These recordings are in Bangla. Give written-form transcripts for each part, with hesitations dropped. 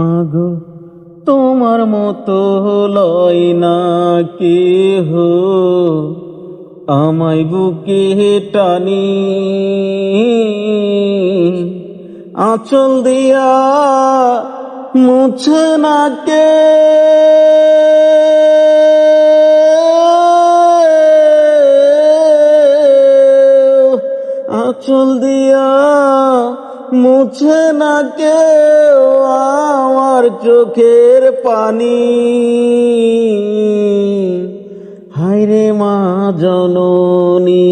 মাগো তোমার মতো লয় না কেহ, আমায় বুকে টানি আঁচল দিয়া মুছে না কে। আঁচল দিয়া মুছে না কেউ আমার চোখের পানি। হায়রে মা জননী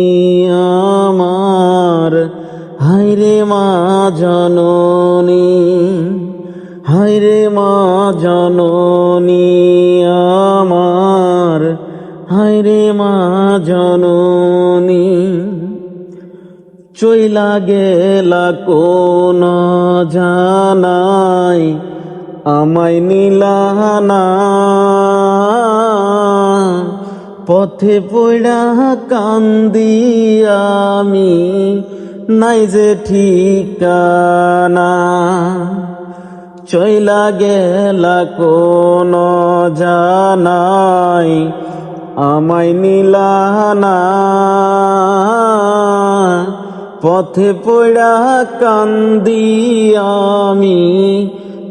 আমার, হায়রে মা জননী, হায়রে মা জননী আমার, হায়রে মা জননী। চইলা গেলা কোন জানাই আমায় নিলানা, পথে পড়া কান্দি আমি নাই যে ঠিকানা। চইলা গেলা কোন জানাই আমায় নিলানা, পথে পড়া কান্দি আমি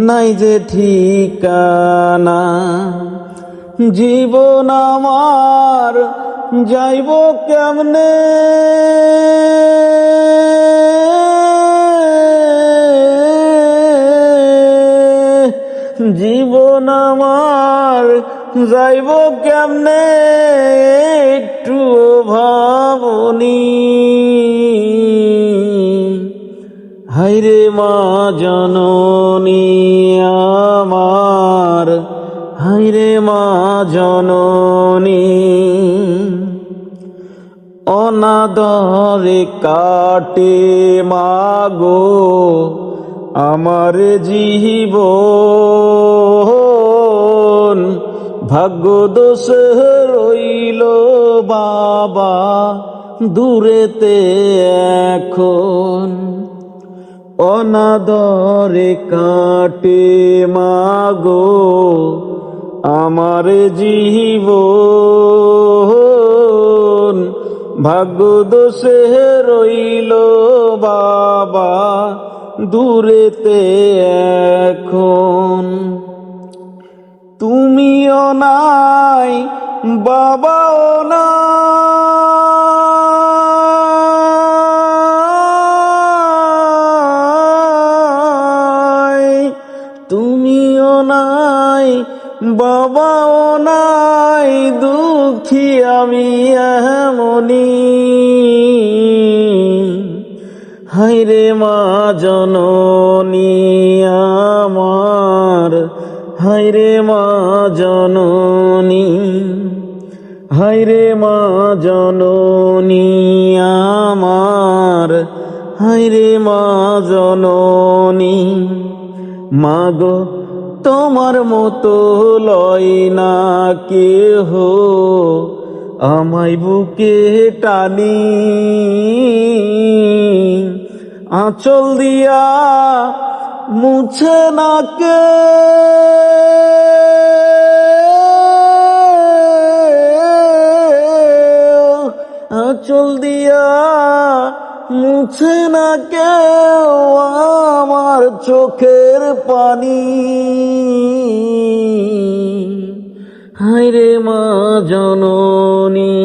নাই যে ঠিকানা। জীবন আমার যাইব কেমনে, জীবন আমার যাইব কেমনে একটু ভাবনি। হায়রে মা জননী আমার, হায়রে মা জননী। অনাদরে কাটে মাগো আমার জীবন, ভাগ্য দোষে রইল বাবা দূরেতে এখন। অনাদরে কাটে মাগো আমার জীবন, ভাগ্য দোষে রইল বাবা দূরেতে এখন। তুমিও নাই বাবাও নাই, তুমিও নাই বাবাও নাই, দুঃখী আমি এমনি। হায়রে মা জননী আমার, হায়রে মা জননী, হায়রে মা জননী আমার, হায়রে মা জননী। মাগো তোমার মতো লয় না কেহ, আমায় বুকে টানি আঁচল দিয়া মুছে না কে। আঁচল দিয়া মুছে না কেউ আমার চোখের পানি। হায়রে মা জননী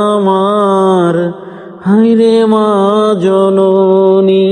আমার, হায়রে মা জননী।